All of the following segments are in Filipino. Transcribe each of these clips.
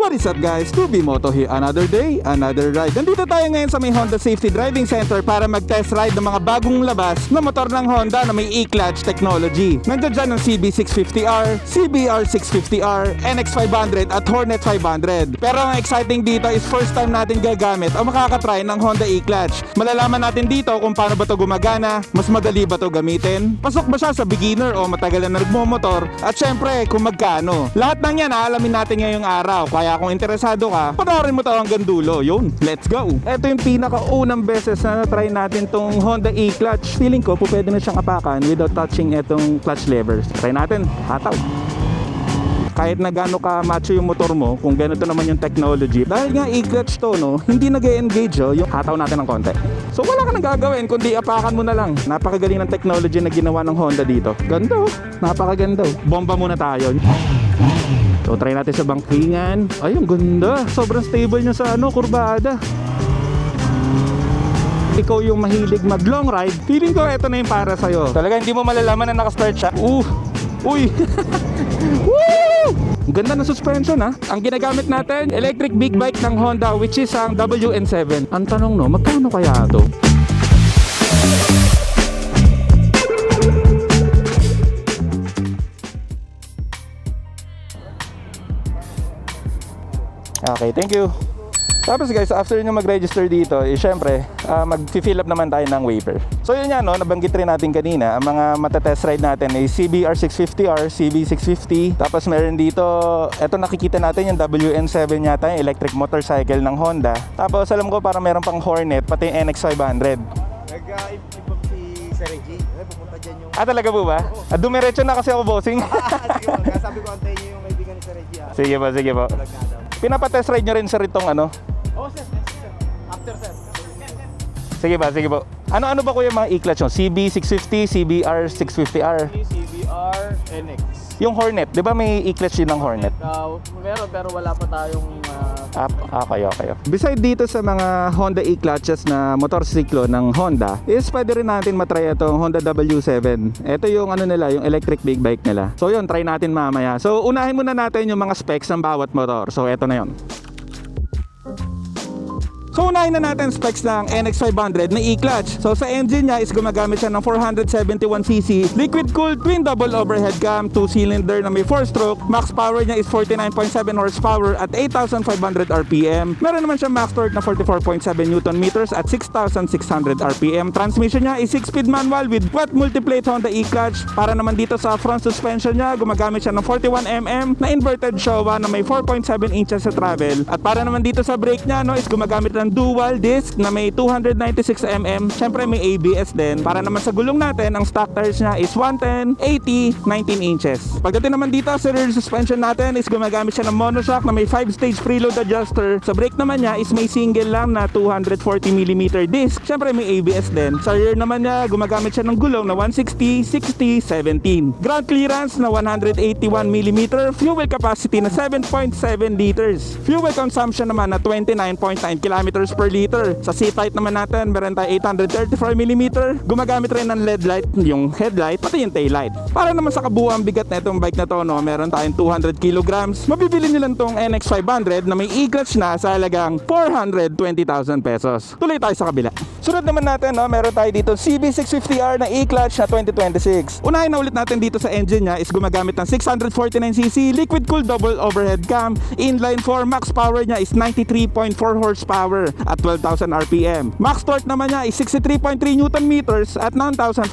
What is up guys? 2B Moto here, another day, another ride. Nandito tayo ngayon sa may Honda Safety Driving Center para mag-test ride ng mga bagong labas na motor ng Honda na may e-clutch technology. Nandiyan dyan ang CB650R, CBR650R, NX500 at Hornet 500. Pero ang exciting dito is first time natin gagamit o makakatry ng Honda e-clutch. Malalaman natin dito kung paano ba ito gumagana, mas madali ba ito gamitin, pasok ba siya sa beginner o matagal na nagmumotor, at syempre kung magkano. Lahat ng yan aalamin natin ngayong araw. Kaya kung interesado ka, panoorin mo to hanggang dulo. Yun, let's go! Ito yung pinakaunang beses na na-try natin tong Honda e-clutch. Feeling ko po pwede na siyang apakan without touching itong clutch levers. Try natin, hataw! Kahit na gaano ka macho yung motor mo, kung ganito naman yung technology, dahil nga e-clutch to, no, hindi nag-e-engage yung hataw natin ng konti. So wala ka nang gagawin kundi apakan mo na lang. Napakagaling ng technology na ginawa ng Honda dito. Ganda oh, napakaganda oh. Bomba muna tayo. So try natin sa bangkingan. Ayun, ganda. Sobrang stable niya sa kurbada. Ikaw yung mahilig mag long ride, feeling ko ito na yung para sa'yo. Talaga hindi mo malalaman na nakastart siya. Uy! Woo! Ang ganda ng suspension ha. Ang ginagamit natin, electric big bike ng Honda, which is ang WN7. Ang tanong no, magkano kaya ito? Okay, thank you. Tapos guys, after nyo mag-register dito, syempre, mag-fill up naman tayo ng waiver. So yun nga, no, nabanggit rin natin kanina, ang mga matetest ride natin ay CBR650R, CB650. Tapos meron dito, eto nakikita natin yung WN7 yata, yung electric motorcycle ng Honda. Tapos alam ko parang meron pang Hornet, pati yung NX500. Nag-ibang si Sir Reggie, pupunta dyan yung... Talaga po ba? Dumiretso na kasi ako, bossing. Sige po, sabi ko antayin nyo yung kaibigan ni Sir Reggie. Sige po, sige po. Pinapatest ride nyo rin sir itong Oo sir, after sir. Sige po. Ano ba kuya mga e-clutch nyo? CB650, CBR650R? CBR, NX. Yung Hornet, di ba may e-clutch din ng Hornet? Meron pero wala pa tayong... Okay. Beside dito sa mga Honda e-clutches na motorsiklo ng Honda, is pwede rin natin matry itong Honda W7. Ito yung nila, yung electric big bike nila. So yun, try natin mamaya. So unahin muna natin yung mga specs ng bawat motor. So eto na yun. So unahin na natin specs ng NX500 na e-clutch. So sa engine niya is gumagamit siya ng 471cc liquid cooled twin double overhead cam 2-cylinder na may 4-stroke. Max power niya is 49.7 horsepower at 8,500 RPM. Meron naman siya max torque na 44.7 Newton meters at 6,600 RPM. Transmission niya is 6-speed manual with wet multiplate Honda e-clutch. Para naman dito sa front suspension niya, gumagamit siya ng 41mm na inverted Showa na may 4.7 inches sa travel. At para naman dito sa brake niya, is gumagamit ng dual disc na may 296mm. Syempre may ABS din. Para naman sa gulong natin, ang stock tires niya is 110, 80, 19 inches. Pagdating naman dito sa rear suspension natin is gumagamit siya ng monoshock na may 5-stage preload adjuster. Sa brake naman niya is may single lang na 240mm disc. Syempre may ABS din. Sa rear naman niya, gumagamit siya ng gulong na 160, 60, 17. Ground clearance na 181mm. Fuel capacity na 7.7 liters. Fuel consumption naman na 29.9 kilometers per liter. Sa seat height naman natin, meron tayo 835mm. Gumagamit rin ng LED light, yung headlight, pati yung tail light. Para naman sa kabuuang bigat na itong bike na to, meron tayong 200 kilograms. Mabibili nyo lang tong NX500 na may e-clutch na sa halagang 420,000 pesos. Tuloy tayo sa kabila. Sunod naman natin, meron tayo dito CB650R na e-clutch na 2026. Unahin na ulit natin dito sa engine niya is gumagamit ng 649cc liquid cooled double overhead cam. Inline 4, max power niya is 93.4 horsepower at 12,000 RPM. Max torque naman niya is 63.3 Newton meters at 9,500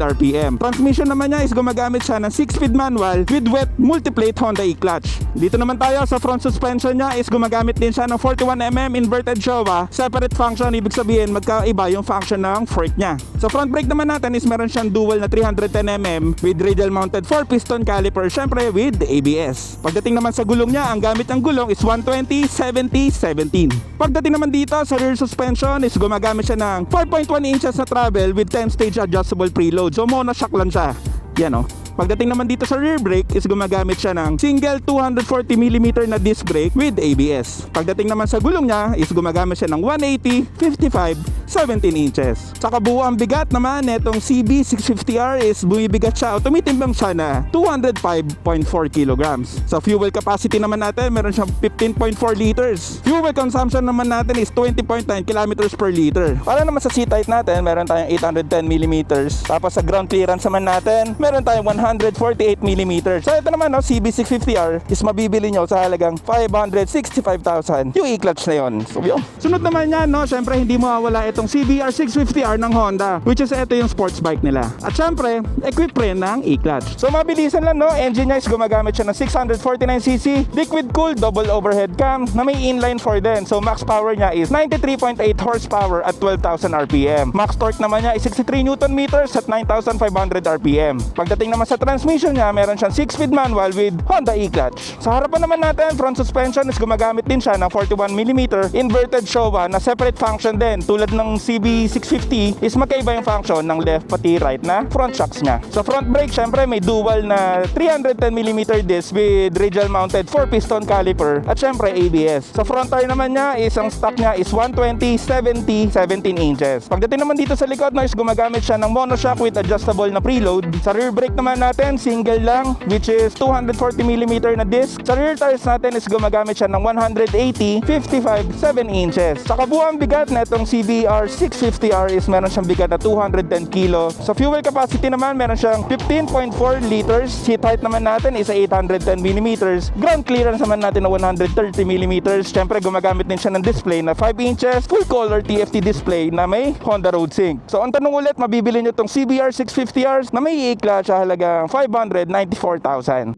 RPM. Transmission naman niya is gumagamit siya ng 6-speed manual with wet multiplate Honda e-clutch. Dito naman tayo sa front suspension niya is gumagamit din siya ng 41mm inverted Showa. Separate function, ibig sabihin magkaiba yung function ng fork niya. Sa front brake naman natin is meron siyang dual na 310mm with radial mounted 4-piston caliper, syempre with ABS. Pagdating naman sa gulong niya, ang gamit ng gulong is 120, 70, 17. Pagdating naman dito sa rear suspension is gumagamit siya ng 5.1 inches na travel with 10-stage adjustable preload. So monoshock lang siya. Yan Pagdating naman dito sa rear brake is gumagamit siya ng single 240mm na disc brake with ABS. Pagdating naman sa gulong niya is gumagamit siya ng 180, 55, 17 inches. Sa kabuuang bigat naman netong CB650R is bumibigat siya o tumitimbang siya na 205.4 kilograms. Sa fuel capacity naman natin, meron siyang 15.4 liters. Fuel consumption naman natin is 20.9 kilometers per liter. Para naman sa seat height natin, meron tayong 810mm. Tapos sa ground clearance naman natin, meron tayong 148mm. So ito naman, no, CB650R is mabibili nyo sa halagang 565,000 yung e-clutch na yun. So yun. Sunod naman yan, no, syempre hindi mawawala itong CBR650R ng Honda, which is ito yung sports bike nila. At syempre, equipped rin ng e-clutch. So mabilisan lang, no, engine niya is gumagamit siya ng 649cc liquid cooled double overhead cam na may inline 4 din. So max power niya is 93.8 horsepower at 12,000 RPM. Max torque naman niya is 63 Newton meters at 9,500 RPM. Pagdating naman sa transmission niya, meron siyang 6-speed manual with Honda e-clutch. Sa harapan naman natin, front suspension is gumagamit din siya ng 41mm inverted Showa na separate function din. Tulad ng CB650 is magkaiba yung function ng left pati right na front shocks niya. Sa front brake, syempre may dual na 310mm disc with radial mounted 4-piston caliper at syempre ABS. Sa front tire naman niya is ang stock niya is 120, 70, 17 inches. Pagdating naman dito sa likod, no, is gumagamit siya ng monoshock with adjustable na preload. Sa rear brake naman natin, single lang, which is 240mm na disc. Sa rear tires natin is gumagamit siya ng 180, 55, 7 inches. Sa kabuuang bigat na itong CBR650R is meron siyang bigat na 210 kilo. Sa fuel capacity naman, meron siyang 15.4 liters. Seat height naman natin is 810mm. Ground clearance naman natin na 130mm. Siyempre, gumagamit din siya ng display na 5 inches, full color TFT display na may Honda Road Sync. So, ang tanong ulit, mabibili nyo itong CBR650R na may e-clutch sa halagang 594,000.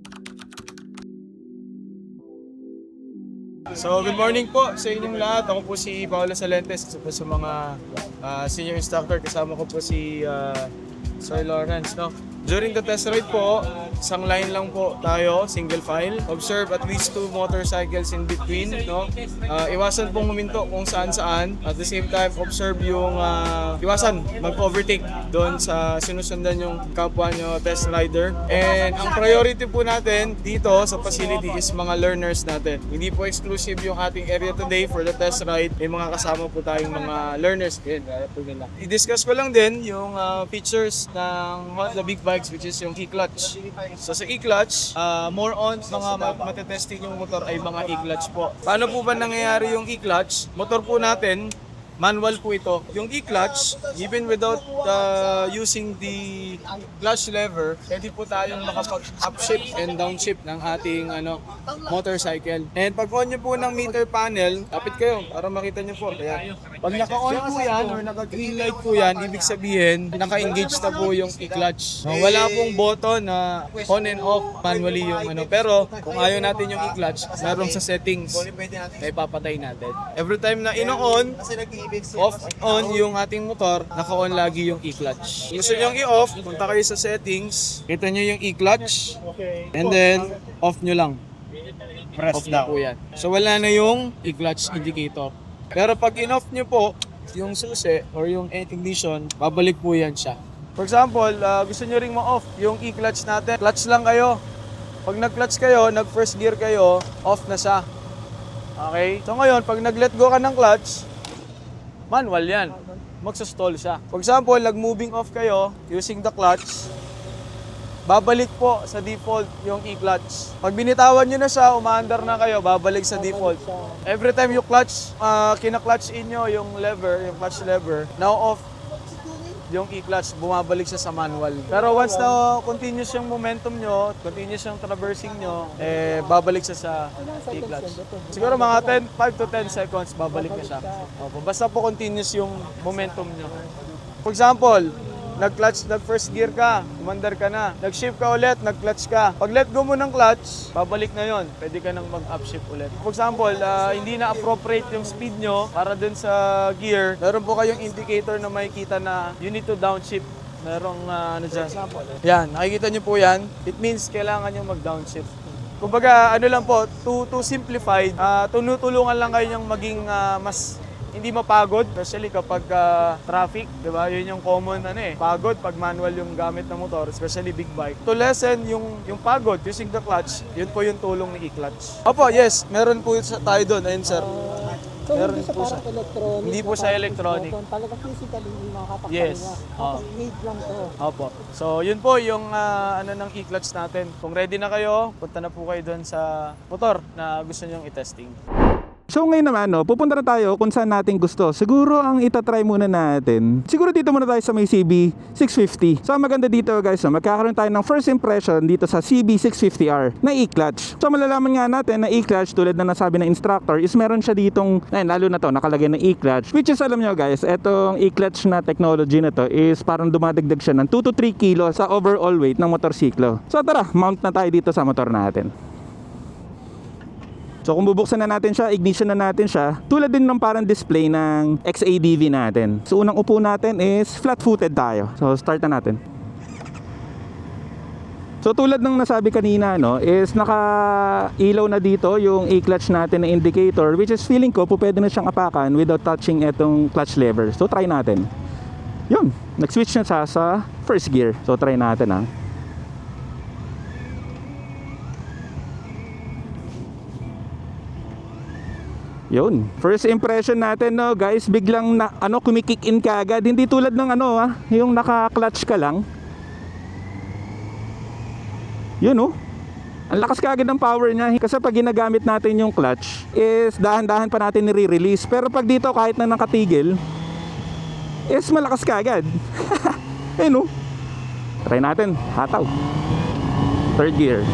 So, good morning po sa inyong lahat. Ako po si Paolo Salentes, isa po sa mga senior instructor. Kasama ko po si Sir Lawrence, no? During the test ride po, isang line lang po tayo, single file. Observe at least 2 motorcycles in between, no? Iwasan pong huminto kung saan-saan. At the same time, observe yung iwasan mag-overtake doon sa sinusundan yung kapwa nyo test rider. And ang priority po natin dito sa facility is mga learners natin. Hindi po exclusive yung ating area today for the test ride. May mga kasama po tayong mga learners. Yan, kaya po nila. I-discuss ko lang din yung features ng Honda Big Bikes, which is yung e-clutch. So sa e-clutch, more on mga matetesting yung motor ay mga e-clutch po. Paano po ba nangyayari yung e-clutch? Motor po natin, manual po ito. Yung e-clutch, even without using the clutch lever, pwede po tayong makapag-upshift and downshift ng ating motorcycle. And pag on nyo po ng meter panel, kapit kayo para makita nyo po. Kaya, pag naka-on po yan or naka-green light po yan, ibig sabihin, naka-engage na po yung e-clutch. So, wala pong button na on and off manually yung Pero kung ayaw natin yung e-clutch, meron sa settings na ipapatay natin. Every time na ino-on, off on yung ating motor, naka-on lagi yung e-clutch. Gusto nyo i-off, punta kayo sa settings, kita nyo yung e-clutch, and then off nyo lang. Off na po yan. So wala na yung e-clutch indicator. Pero pag in-off nyo po, yung susi or yung ignition, babalik po yan siya. For example, gusto nyo ring ma-off yung e-clutch natin, clutch lang kayo. Pag nag-clutch kayo, nag-first gear kayo, off na siya. Okay? So ngayon, pag nag-let go ka ng clutch, manual yan. Magsa-stall siya. For example, nag-moving off kayo using the clutch, babalik po sa default yung e-clutch. Pag binitawan nyo na siya, umaandar na kayo, babalik sa default. Every time yung clutch, kina-clutch in nyo yung lever, yung clutch lever, now off yung e-clutch, bumabalik siya sa manual. Pero once na continuous yung momentum nyo, continuous yung traversing nyo, babalik siya sa e-clutch. Siguro mga 5 to 10 seconds, babalik na siya. Opo, basta po continuous yung momentum nyo. For example, nag-first gear ka, umandar ka na. Nag-shift ka ulit, nag-clutch ka. Pag let go mo ng clutch, babalik na yon. Pwede ka nang mag-upshift ulit. For example, hindi na appropriate yung speed nyo para dun sa gear. Meron po kayong indicator na makikita na you need to downshift. Merong dyan. Yan, nakikita nyo po yan. It means kailangan nyo mag-downshift. Kumbaga, lang po, to simplify, tunutulungan lang kayo yung maging mas hindi mapagod, especially kapag traffic, di ba? Yun yung common pagod pag manual yung gamit ng motor, especially big bike. To lessen yung pagod using the clutch, yun po yung tulong ni e-clutch. Opo, yes, meron po tayo doon, ayun sir. So, Meron hindi siya po siya. parang electronic. Hindi po na siya parang electronic. button. Talaga physically hindi makakapagpahinga. Yes. Okay, made lang to. Opo. So, yun po yung ng e-clutch natin. Kung ready na kayo, punta na po kayo doon sa motor na gusto nyong i-testing. So ngayon naman, pupunta na tayo kung saan natin gusto. Siguro ang itatry muna natin, siguro dito muna tayo sa may CB650. So ang maganda dito guys, magkakaroon tayo ng first impression dito sa CB650R na e-clutch. So malalaman nga natin na e-clutch, tulad na nasabi ng instructor, is meron siya ditong, lalo na to, nakalagay na e-clutch. Which is, alam nyo guys, etong e-clutch na technology na to is parang dumadagdag siya ng 2 to 3 kilo sa overall weight ng motorsiklo. So tara, mount na tayo dito sa motor natin. So kung bubuksan na natin siya, ignition na natin siya, tulad din ng parang display ng XADV natin. So unang upo natin is flat-footed tayo. So start na natin. So tulad ng nasabi kanina, is naka-ilaw na dito yung e-clutch natin na indicator, which is feeling ko po pwede na siyang apakan without touching etong clutch lever. So try natin. Yun, nag-switch na siya sa first gear. So try natin Yun, first impression natin guys, biglang kumikick in kaagad. Hindi tulad ng yung naka-clutch ka lang. Yun ang lakas kaagad ng power niya. Kasi pag ginagamit natin yung clutch is dahan-dahan pa natin nire-release. Pero pag dito kahit na nakatigil is malakas kaagad. Ayun try natin, hataw. Third gear,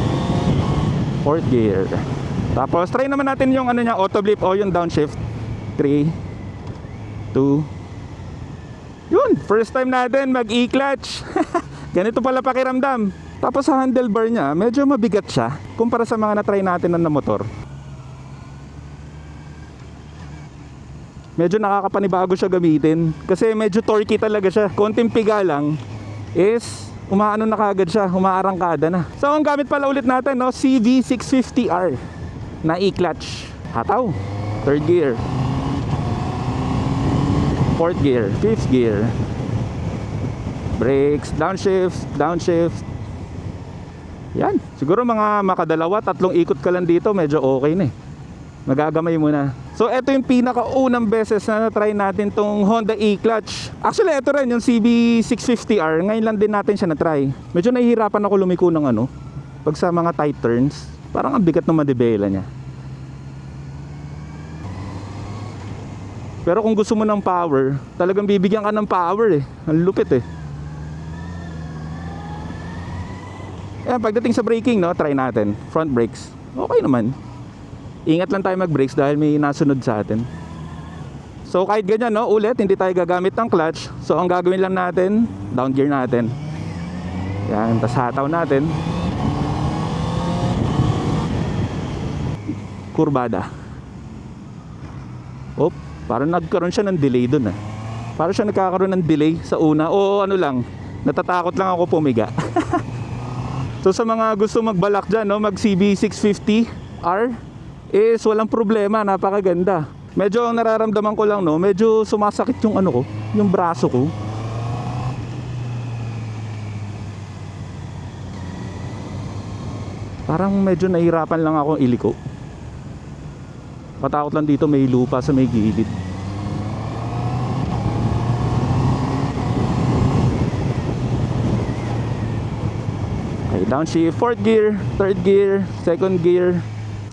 fourth gear. Tapos try naman natin yung auto blip o yung downshift. 3 2. Yun, first time natin mag e-clutch. Ganito pala pakiramdam. Tapos sa handlebar niya, medyo mabigat siya kumpara sa mga na-try natin na motor. Medyo nakakapanibago siya gamitin kasi medyo torquey talaga siya. Konting piga lang is umaano na kagad siya, umaarangkada na. So ang gamit pala ulit natin CB650R na e-clutch. Hataw, third gear, fourth gear, fifth gear, brakes, downshift. Yan, siguro mga makadalawa, tatlong ikot ka lang dito, medyo okay na magagamay mo na. So ito yung pinakaunang beses na na-try natin tong Honda e-clutch. Actually ito rin yung CB650R, ngayon lang din natin siya na-try. Medyo nahihirapan ako lumiko ng pag sa mga tight turns, parang ang bigat ng manibela niya. Pero kung gusto mo ng power, talagang bibigyan ka ng power Ang lupit Pagdating sa braking try natin. Front brakes, okay naman. Ingat lang tayo mag-brakes dahil may nasunod sa atin. So kahit ganyan ulit, hindi tayo gagamit ng clutch. So ang gagawin lang natin, down gear natin. Yan, tas hataw natin. Kurbada. Parang nagkaroon siya ng delay dun Parang siya nagkakaroon ng delay sa una. O natatakot lang ako pumiga. So sa mga gusto magbalak dyan mag CB650R is walang problema, napakaganda. Medyo ang nararamdaman ko lang medyo sumasakit yung yung braso ko. Parang medyo nahirapan lang ako iliko. Patakot lang dito, may lupa sa may gilid. Okay, downshift, fourth gear, third gear, second gear.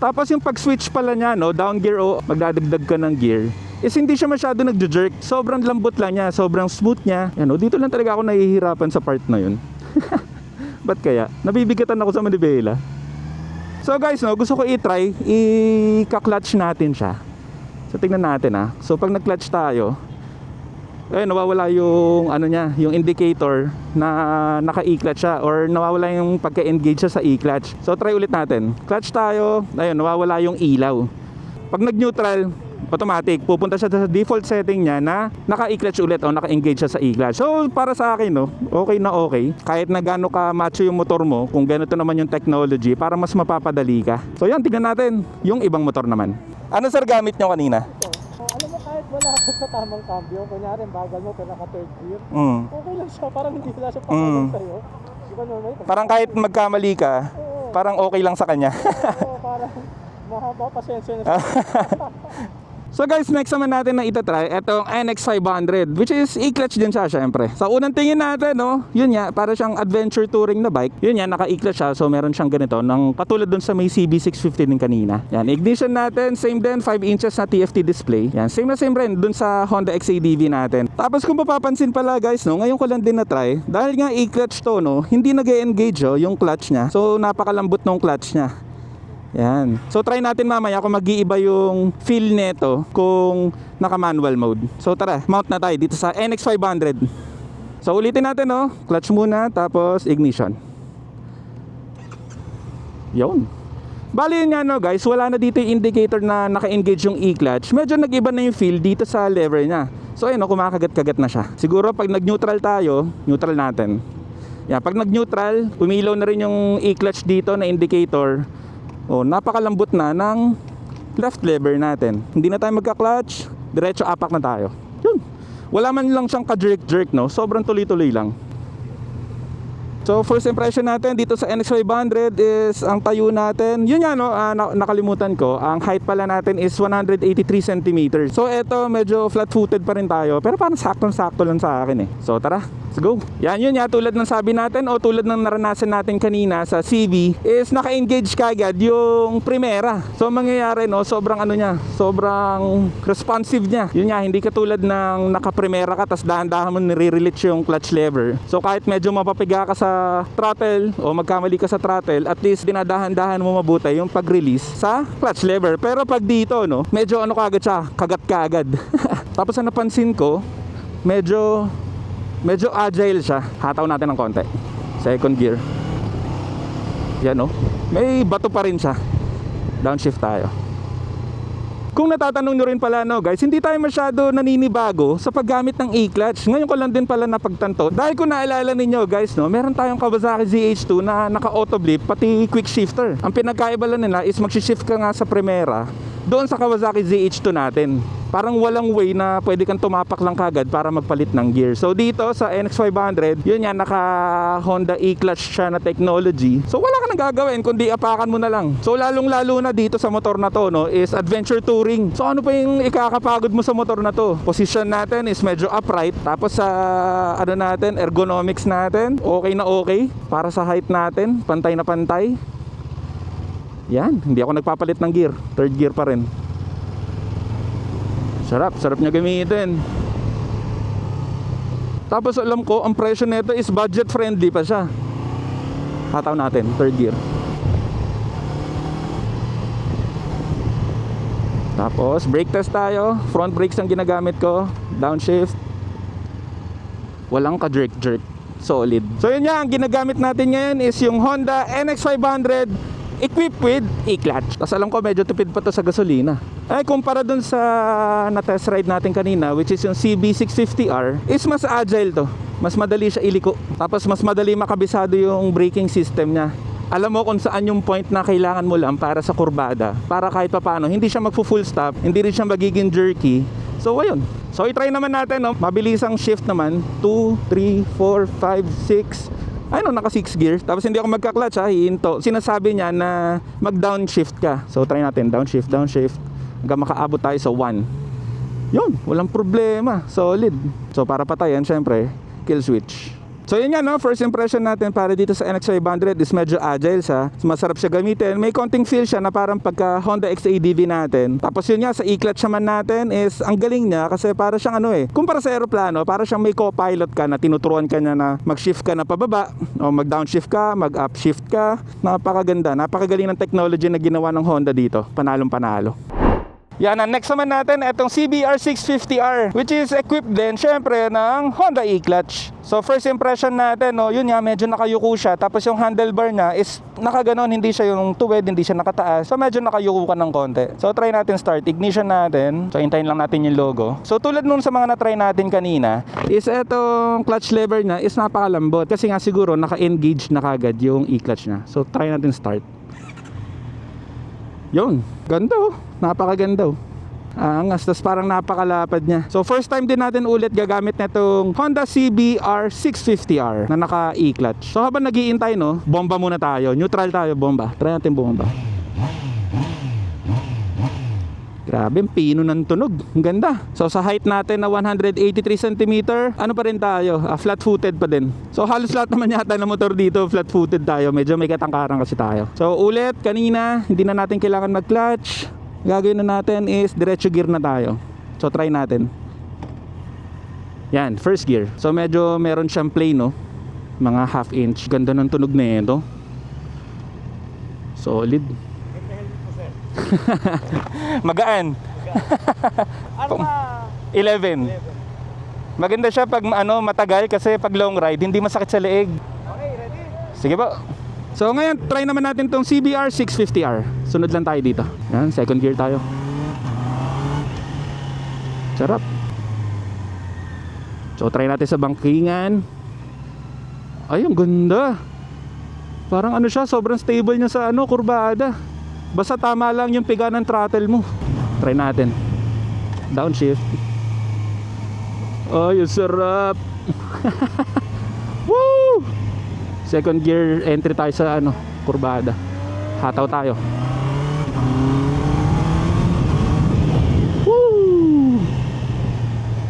Tapos yung pag-switch pala niya, down gear o magdadagdag ka ng gear, is hindi siya masyado nagjo-jerk. Sobrang lambot lang niya, sobrang smooth niya. Dito lang talaga ako nahihirapan sa part na yun. Ba't kaya? Nabibigatan ako sa manibela. So guys, gusto ko i-try, i-clutch natin siya. So tingnan natin So pag nag-clutch tayo, nawawala yung yung indicator na naka-e-clutch siya or nawawala yung pagka-engage siya sa e-clutch. So try ulit natin. Clutch tayo, nawawala yung ilaw. Pag nag-neutral, automatic pupunta siya sa default setting niya na naka-e-clutch ulit o naka-engage siya sa e-clutch. So para sa akin okay na okay. Kahit na gaano ka macho yung motor mo, kung ganito naman yung technology, para mas mapapadali ka. So yan, tignan natin yung ibang motor naman. Ano sir gamit nyo kanina? Alam mo, kahit kahit wala ka sa tamang cambio, kunyari bagal mo pero naka third gear, Mm. okay lang siya, parang hindi wala siya pakialam sa'yo. Di ba normal? Parang kahit magkamali ka, parang okay lang sa kanya. Oo, parang mahaba pasensya na siya. So guys, next naman natin na itatry itong NX500, which is e-clutch din siya syempre. Sa unang tingin natin, no, yun nga, para siyang adventure touring na bike. Yun nga, naka-e-clutch siya, so meron siyang ganito, ng katulad dun sa may CB650 din kanina. Yan, ignition natin, same din, 5 inches na TFT display. Yan, same na same rin dun sa Honda XADV natin. Tapos kung mapapansin pala guys, no, ngayon ko lang din na-try, dahil nga e-clutch to, no, hindi nag-e-engage yung clutch niya. So napakalambot ng clutch niya. Yan. So try natin mamaya kung mag-iiba yung feel nito kung naka-manual mode. So tara, mount na tayo dito sa NX500. So ulitin natin, no. Clutch muna, tapos ignition. Yun. Bali yun nga, no guys, wala na dito yung indicator na naka-engage yung e-clutch. Medyo nag-iba na yung feel dito sa lever niya. So ayun, no, kumakagat-kagat na siya. Siguro pag nag-neutral tayo, neutral natin. Yan, pag nag-neutral, umilaw na rin yung e-clutch dito na indicator. Oh, napakalambot na ng left lever natin. Hindi na tayo magka-clutch, diretso apak na tayo. Yun. Wala man lang siyang ka-jerk-jerk, no? Sobrang tuloy-tuloy lang. So first impression natin dito sa NX500 is ang tayo natin. Yun nga, no, nakalimutan ko. Ang height pala natin is 183 cm. So eto, medyo flat-footed pa rin tayo. Pero parang saktong-sakto lang sa akin eh. So tara, let's go. Yan, yun nga, tulad ng sabi natin o tulad ng naranasan natin kanina sa CB is naka-engage kagad yung Primera. So mangyayari, no, sobrang ano niya, sobrang responsive niya. Yun nga, hindi katulad ng naka-Primera ka tas dahan-dahan mo nire-release yung clutch lever. So kahit medyo mapapiga ka sa throttle o magkamali ka sa throttle, at least dinadahan-dahan mo mabuti yung pag-release sa clutch lever. Pero pag dito, no, medyo ano kagad siya, kagat-kagad. Tapos ang napansin ko, medyo agile siya. Hataw natin ng konti. Second gear. Yan, no? May bato pa rin siya. Downshift tayo. Kung natatanong nyo rin pala, no guys, hindi tayo masyado naninibago sa paggamit ng e-clutch. Ngayon ko lang din pala napagtanto. Dahil kung naalala ninyo guys, no, meron tayong Kawasaki ZH2 na naka-auto blip, pati quick shifter. Ang pinagkaiba lang nila is mag-shift ka nga sa Primera doon sa Kawasaki ZH2 natin. Parang walang way na pwede kang tumapak lang kagad para magpalit ng gear. So dito sa NX500, yun yan, naka Honda e-clutch siya na technology. So wala ka nang gagawin kundi apakan mo na lang. So lalong lalo na dito sa motor na to, no, is adventure touring. So ano pa yung ikakapagod mo sa motor na to? Position natin is medyo upright. Tapos sa ano natin, ergonomics natin, okay na okay. Para sa height natin, pantay na pantay. Yan, hindi ako nagpapalit ng gear. Third gear pa rin. Sarap niya gamitin. Tapos alam ko, ang presyo nito is budget friendly pa siya. Hataw natin, third gear. Tapos brake test tayo. Front brakes ang ginagamit ko. Downshift. Walang ka-jerk-jerk. Solid. So yun nga, ang ginagamit natin ngayon is yung Honda NX500 equipped with e-clutch. Tapos alam ko medyo tipid pa to sa gasolina. Ay, kumpara dun sa na-test ride natin kanina, which is yung CB650R, is mas agile to. Mas madali siya iliko. Tapos mas madali makabisado yung braking system niya. Alam mo kung saan yung point na kailangan mo lang para sa kurbada. Para kahit papaano, hindi siya magfu-full stop, hindi rin siya magiging jerky. So ayun. So i-try naman natin, no? Mabilisang shift naman. 2, 3, 4, 5, 6. Ayun, naka 6 gear. Tapos hindi ako magka-clutch, ha, hihinto. Sinasabi niya na mag-downshift ka. So try natin, downshift hanggang makaabot tayo sa 1. Yun, walang problema. Solid. So para patayan, syempre, kill switch. So yun nga, no, first impression natin para dito sa NX500 is medyo agile siya. Masarap siya gamitin. May konting feel siya na parang pagka Honda XADV natin. Tapos yun nga, sa e-clutch naman natin is ang galing niya kasi para siyang ano eh, kumpara sa aeroplano, para siyang may co-pilot ka na tinuturuan ka niya na mag-shift ka na pababa o mag-downshift ka, mag-upshift ka. Napakaganda, napakagaling ng technology na ginawa ng Honda dito. Panalong panalo. Yan, next naman natin itong CBR650R, which is equipped din syempre ng Honda e-clutch. So first impression natin, no, yun nga, medyo nakayuko siya. Tapos yung handlebar niya is nakaganon, hindi siya yung tuwid, hindi siya nakataas. So medyo nakayuko ka ng konti. So try natin start, ignition natin. So hintayin lang natin yung logo. So tulad nun sa mga na-try natin kanina, is itong clutch lever niya is napakalambot. Kasi nga siguro naka-engage na kagad yung e-clutch niya. So try natin start. Yun, ganda oh. Napakaganda oh. Angas, tas parang napakalapad niya. So first time din natin ulit gagamit na itong Honda CBR 650R na naka e-clutch. So habang nag-iintay, no, bomba muna tayo. Neutral tayo, bomba. Try natin bomba. Grabe, ang pino ng tunog. Ang ganda. So sa height natin na 183 cm, ano pa rin tayo? Flat-footed pa din. So halos lahat naman yata ng motor dito, flat-footed tayo. Medyo may katangkaran kasi tayo. So ulit, kanina, hindi na natin kailangan mag-clutch. Gagawin na natin is diretso gear na tayo. So try natin. Yan, first gear. So medyo meron siyang play, no? Mga half inch. Ganda ng tunog na ito. Solid. Magaan. 11. Maganda siya pag matagal kasi pag long ride hindi masakit sa leeg. Okay, ready? Sige po. So ngayon try naman natin tong CBR 650R. Sunod lang tayo dito. Yan, second gear tayo. Sarap. So try natin sa bangkingan. Ay, ang ganda. Parang ano siya, sobrang stable niya sa kurbada. Basta tama lang yung piga ng throttle mo. Try natin. Downshift. Ay, ang sarap. Woo! Second gear entry tayo sa kurbada. Hataw tayo. Woo!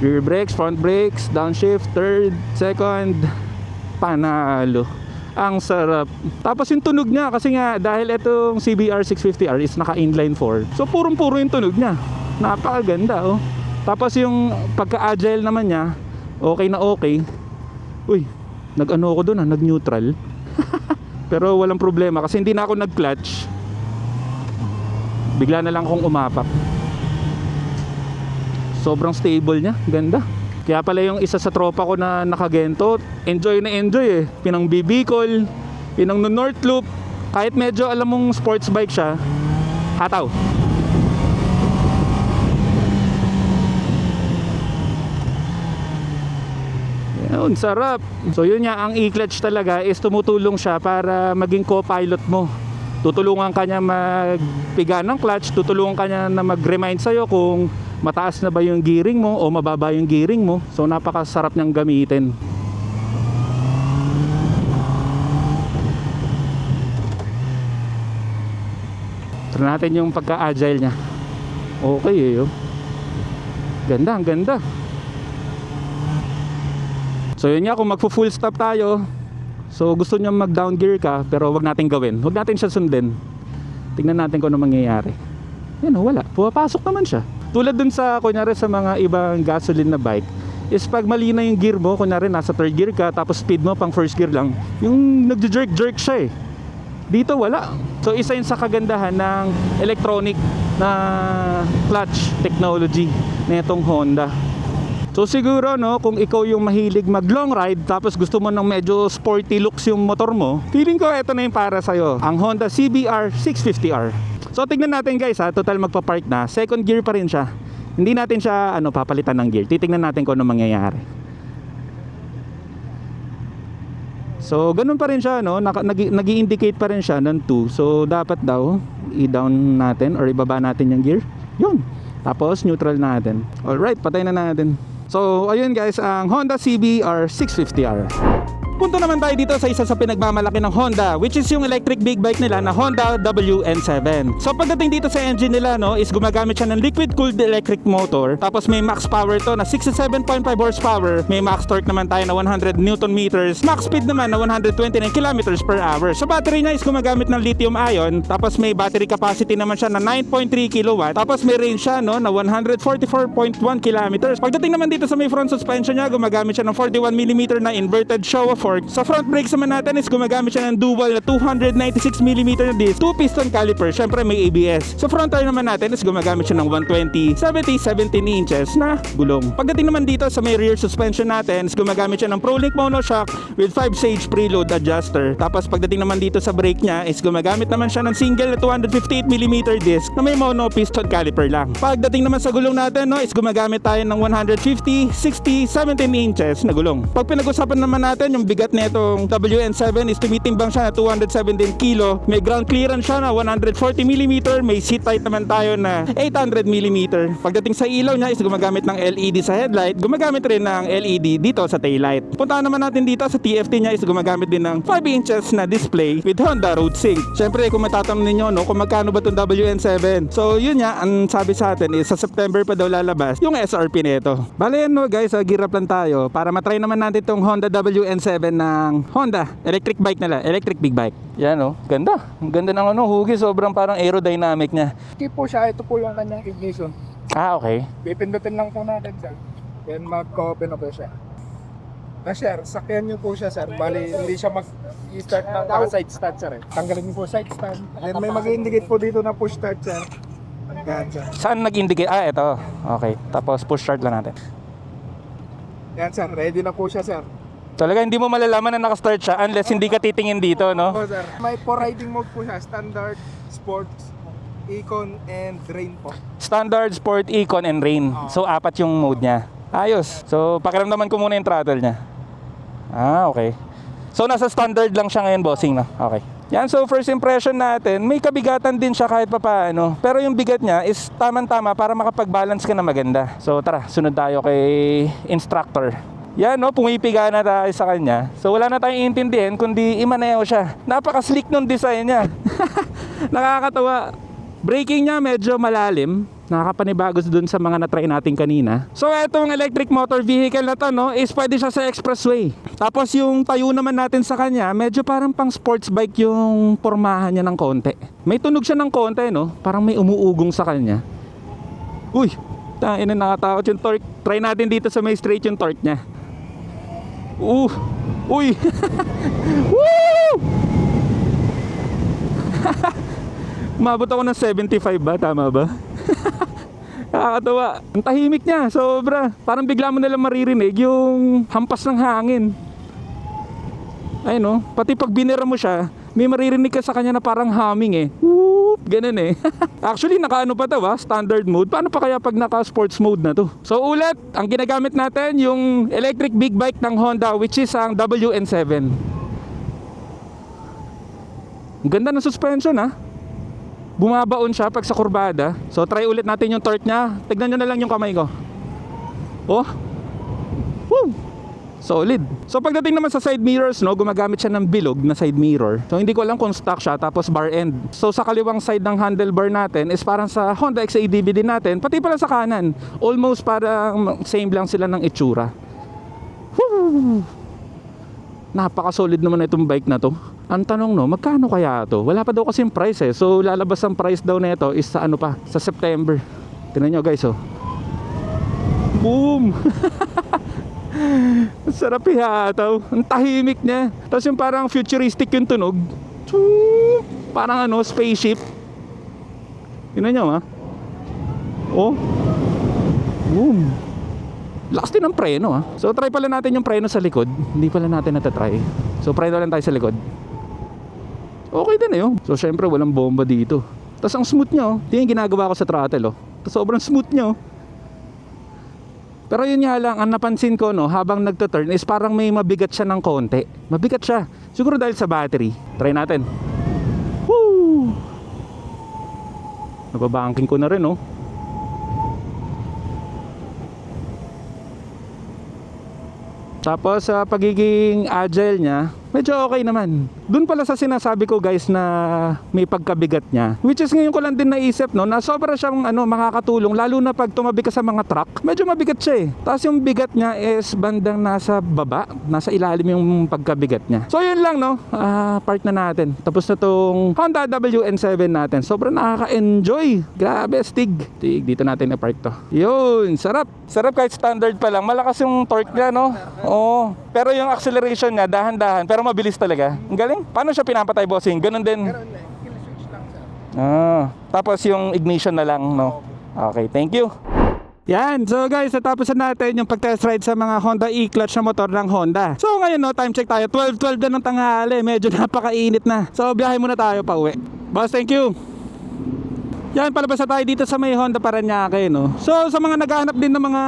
Rear brakes, front brakes, downshift, third, second. Panalo. Ang sarap. Tapos yung tunog niya kasi nga dahil itong CBR 650R is naka inline 4. So purong-puro yung tunog niya. Napakaganda, oh. Tapos yung pagka-agile naman niya, okay na okay. Uy, nag-ano ako doon, nag-neutral. Pero walang problema kasi hindi na ako nag-clutch. Bigla na lang akong umapak. Sobrang stable niya, ganda. Kaya pala yung isa sa tropa ko na nakagento, enjoy na enjoy eh. Pinang Bicol, pinang North Loop. Kahit medyo alam mong sports bike siya, hataw. Yun, sarap. So yun nga, ang e-clutch talaga is tumutulong siya para maging co-pilot mo. Tutulungan ka niya magpiga ng clutch, tutulungan ka niya na mag-remind sa'yo kung mataas na ba yung gearing mo o mababa yung gearing mo. So napakasarap niyang gamitin. Try natin yung pagka-agile niya. Okay eh, oh. Ganda, ang ganda. So yun nga, kung magpo-full stop tayo, so gusto niya mag-down gear ka, pero wag natin gawin. Wag natin siya sundin. Tingnan natin kung ano mangyayari. Yan, wala. Pumapasok naman siya. Tulad dun sa, kunyari sa mga ibang gasoline na bike, is pag mali na yung gear mo, kunyari nasa third gear ka, tapos speed mo pang first gear lang, yung nagja-jerk siya eh. Dito wala. So isa yun sa kagandahan ng electronic na clutch technology na itong Honda. So siguro kung ikaw yung mahilig mag long ride tapos gusto mo ng medyo sporty looks yung motor mo, feeling ko ito na yung para sa'yo, ang Honda CBR 650R. So tignan natin guys ha, total magpa-park na, second gear pa rin siya. Hindi natin siya papalitan ng gear. Titingnan natin kung ano mangyayari. So ganun pa rin siya, nag-i-indicate pa rin siya ng 2. So dapat daw i-down natin or ibaba natin yung gear. Yun. Tapos neutral natin. Alright, patay na natin. So ayun guys, ang Honda CBR 650R. Punto naman tayo dito sa isa sa pinagmamalaki ng Honda, which is yung electric big bike nila na Honda WN7. So pagdating dito sa engine nila is gumagamit siya ng liquid cooled electric motor. Tapos may max power to na 67.5 horsepower. May max torque naman tayo na 100 Newton meters. Max speed naman na 129 kilometers per hour. So battery niya is gumagamit ng lithium ion. Tapos may battery capacity naman siya na 9.3 kilowatt. Tapos may range siya na 144.1 kilometers. Pagdating naman dito sa may front suspension niya, gumagamit siya ng 41mm na inverted Showa fork. Sa front brakes naman natin is gumagamit siya ng dual na 296mm na disc, 2 piston caliper, syempre may ABS. Sa front tire naman natin is gumagamit siya ng 120/70/17 inches na gulong. Pagdating naman dito sa may rear suspension natin is gumagamit siya ng ProLink monoshock with 5-stage preload adjuster. Tapos pagdating naman dito sa brake niya is gumagamit naman siya ng single na 258mm disc na may mono piston caliper lang. Pagdating naman sa gulong natin is gumagamit tayo ng 150/60/17 inches na gulong. Pag pinag-usapan naman natin yung bigat bigat nitong WN7 is tumitimbang siya na 217 kilo. May ground clearance siya na 140mm. May seat height naman tayo na 800mm. Pagdating sa ilaw niya is gumagamit ng LED sa headlight. Gumagamit rin ng LED dito sa taillight. Puntahan naman natin dito sa TFT niya is gumagamit din ng 5 inches na display with Honda Road Sync. Siyempre kung matatanong ninyo no, kung magkano ba itong WN7. So yun nga, ang sabi sa atin is sa September pa daw lalabas yung SRP nito. Bale yan no guys, girap lang tayo para matry naman natin itong Honda WN7 ng Honda. Electric bike nila, electric big bike. Yan oh, ganda. Ang ganda ng ano, hugi, sobrang parang aerodynamic niya. Okay po siya, ito po yung kanyang ignition. Ah, okay. Pipindutin lang po natin sir. Then mag-open na po siya. Na sir, sakyan nyo po siya sir. Bali, hindi siya mag-start na naka-side start sir eh. Tanggalin nyo po side stand. Then may mag-indicate po dito na push start sir. Yan sir. Saan nag-indicate? Ah, ito. Okay. Tapos push start lang natin. Yan sir, ready na po siya sir. Talaga hindi mo malalaman na naka-start siya unless hindi ka titingin dito, no? Po sir. May 4 riding mode po siya. Standard, Sports, Econ, and Rain po. Standard, Sport, Econ, and Rain. So, 4 yung mode niya. Ayos. So, pakiramdaman ko muna yung throttle niya. Ah, okay. So, nasa standard lang siya ngayon, bossing, no? Okay. Yan, so first impression natin, may kabigatan din siya kahit papaano. Pero yung bigat niya is tamang-tama para makapag-balance ka na maganda. So, tara, sunod tayo kay instructor. Yan, no, pumipiga na tayo sa kanya. So, wala na tayong intindihin kundi imaneho siya. Napaka-slick nung design niya. Nakakatawa. Braking niya medyo malalim. Nakakapanibago dun sa mga na-try natin kanina. So etong electric motor vehicle na to, no, is pwede siya sa expressway. Tapos yung tayo naman natin sa kanya, medyo parang pang sports bike yung pormahan niya ng konti. May tunog siya ng konti, no? Parang may umuugong sa kanya. Uy, ina, nakatakot yung torque. Try natin dito sa may straight yung torque niya. Uy. Woo! Umabot ako ng 75 ba? Tama ba? Nakakatawa. Ang tahimik niya, sobra. Parang bigla mo nalang maririnig yung hampas ng hangin. Ayun no, pati pag binira mo siya, may maririnig ka sa kanya na parang humming eh. Whoop, ganun eh. Actually, naka-ano pa daw standard mode. Paano pa kaya pag naka-sports mode na to? So ulit, ang ginagamit natin yung electric big bike ng Honda, which is ang WN7. Ang ganda ng suspension ha. Bumabaon siya pag sa kurbada. So try ulit natin yung torque niya. Tignan nyo na lang yung kamay ko. Oh. Woo! Solid. So pagdating naman sa side mirrors, no, gumagamit siya ng bilog na side mirror. So hindi ko alam kung stock siya, tapos bar end. So sa kaliwang side ng handlebar natin is parang sa Honda XADV din natin, pati pala sa kanan. Almost parang same lang sila ng itsura. Woo! Napaka-solid naman na itong bike na to. Ang tanong no, magkano kaya to? Wala pa daw kasing price eh. So lalabas ang price daw nito is sa ano pa? Sa September. Tingnan nyo guys oh. Boom! Sarap ihataw. Ang tahimik niya. Tapos yung parang futuristic yung tunog. Parang ano, spaceship. Tingnan nyo ha. Oh. Boom. Lakas din ang preno ha. So try pala natin yung preno sa likod. Hindi pala natin natatry. So preno lang tayo sa likod. Okay din eh oh. So syempre walang bomba dito. Tapos ang smooth niya oh. Ito yung ginagawa ko sa throttle oh. Tapos sobrang smooth niya oh. Pero yun nga lang, ang napansin ko no, habang nagto-turn is parang may mabigat siya ng konti. Mabigat siya. Siguro dahil sa battery. Try natin. Woo! Nababanking ko na rin oh. Tapos sa pagiging agile niya, medyo okay naman. Doon pala sa sinasabi ko guys na may pagkabigat niya. Which is ngayon ko lang din naisip no, na sobra siyang makakatulong lalo na pag tumabi ka sa mga truck. Medyo mabigat siya eh. Tapos yung bigat niya is bandang nasa baba, nasa ilalim yung pagkabigat niya. So yun lang no, park na natin. Tapos na tong Honda WN7 natin. Sobrang nakaka-enjoy. Grabe, stig. Dito natin na-park to. Yun, sarap. Sarap kahit standard pa lang. Malakas yung torque niya no. Oo. Pero yung acceleration niya dahan-dahan pero mabilis talaga. Ang galing. Paano siya pinapatay bossing? Ganun din. Tapos yung ignition na lang no. Okay, thank you. Yan, so guys, natapos na natin yung pag-test ride sa mga Honda E-clutch na motor ng Honda. So ngayon no, time check tayo. 12:12 na ng tanghali. Medyo napakainit na. So biyahe muna tayo pa uwi. Boss, thank you. Yan, palabas na tayo dito sa may Honda Paranaque no. So sa mga naghahanap din ng mga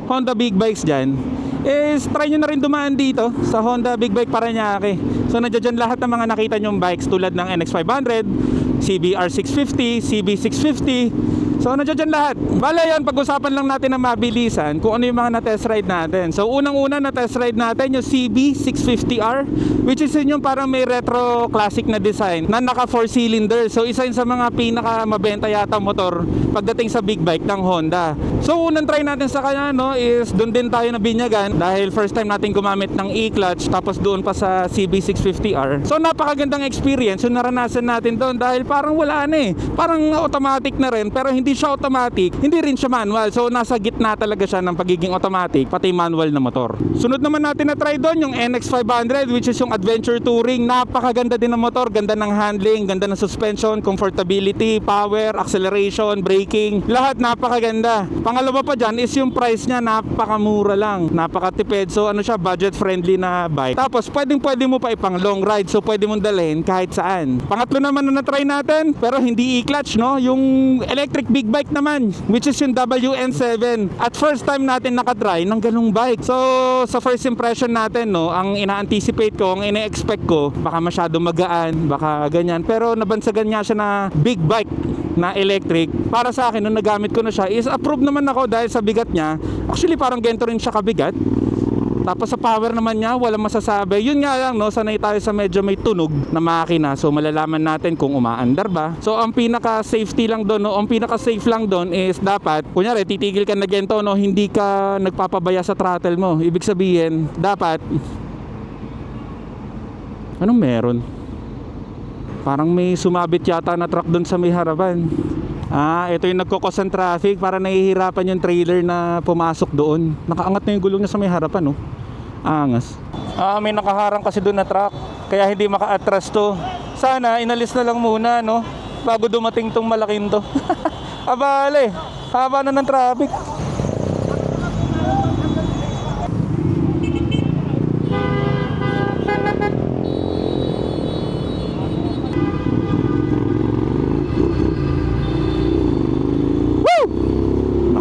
Honda big bikes dyan, is try nyo na rin dumaan dito sa Honda Big Bike Paranaque. So nandiyan lahat ng mga nakita nyong bikes tulad ng NX500, CBR 650, CB 650. So nandiyan lahat. Bale yun, pag-usapan lang natin ng mabilisan kung ano yung mga na-test ride natin. So unang-una na-test ride natin yung CB 650R, which is yun yung parang may retro classic na design na naka 4 cylinder. So isa yun sa mga pinaka mabenta yata motor pagdating sa big bike ng Honda. So unang try natin sa kanya no is doon din tayo nabinyagan dahil first time natin gumamit ng e-clutch, tapos doon pa sa CB 650R. So napakagandang experience yung naranasan natin doon dahil parang wala na eh. Parang automatic na rin pero hindi siya automatic, hindi rin siya manual. So nasa gitna talaga siya ng pagiging automatic pati manual na motor. Sunod naman natin na try doon yung NX500, which is yung adventure touring. Napakaganda din ng motor, ganda ng handling, ganda ng suspension, comfortability, power, acceleration, braking, lahat napakaganda. Pangalawa pa dyan is yung price niya, napakamura lang, napakatipid. So ano siya, budget friendly na bike. Tapos pwede mo pa ipang long ride, so pwede mong dalhin kahit saan. Pangatlo naman na na-try natin pero hindi e-clutch no, yung electric big bike naman, which is yung WN7. At first time natin nakatry ng ganung bike. So sa first impression natin no, ang ina-anticipate ko, ang ina-expect ko, baka masyado magaan, baka ganyan. Pero nabansagan nga siya na big bike na electric. Para sa akin nung nagamit ko na siya is approve naman ako dahil sa bigat niya. Actually parang gento rin siya kabigat. Tapos sa power naman niya, walang masasabi. Yun nga lang, no, sanay tayo sa medyo may tunog na makina. So malalaman natin kung umaandar ba. So ang pinaka-safety lang doon, no, ang pinaka-safe lang doon is dapat, kunyari titigil ka na gento, no, hindi ka nagpapabaya sa throttle mo. Ibig sabihin, dapat anong meron? Parang may sumabit yata na truck doon sa may harapan. Ito yung nagkukos ng traffic para nahihirapan yung trailer na pumasok doon. Nakaangat na yung gulong niya sa may harapan, no? Angas. May nakaharang kasi doon na truck, kaya hindi maka-atras to. Sana inalis na lang muna, no? Bago dumating tong malaking to. Abale, haba na ng traffic.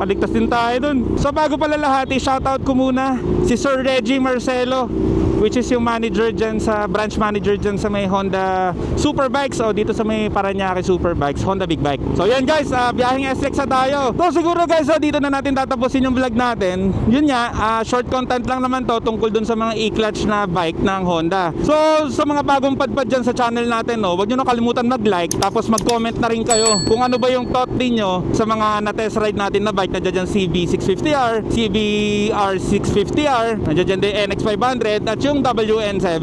Nakaligtas din tayo dun. So bago pala lahat, i-shoutout ko muna si Sir Reggie Marcelo, which is yung manager dyan sa, branch manager dyan sa may Honda Superbikes o dito sa may Paranaque Superbikes, Honda Big Bike. So yan guys, biyaheng SLEX na tayo. So siguro guys, dito na natin tatapusin yung vlog natin. Yun nga, short content lang naman to tungkol dun sa mga e-clutch na bike ng Honda. So sa mga bagong padpad dyan sa channel natin, no, huwag nyo na kalimutan mag-like, tapos mag-comment na rin kayo kung ano ba yung thought ninyo sa mga na-test ride natin na bike. Nandiyan dyan CB650R, CBR 650R, nandiyan dyan din NX500 at yung WN7.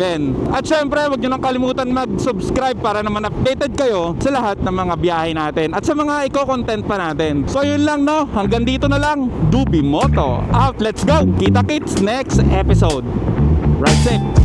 At syempre, huwag nyo nang kalimutan mag-subscribe para naman updated kayo sa lahat ng mga biyahe natin at sa mga eco-content pa natin. So yun lang no, hanggang dito na lang. Dubi Moto out, let's go! Kita kits next episode. Ride safe!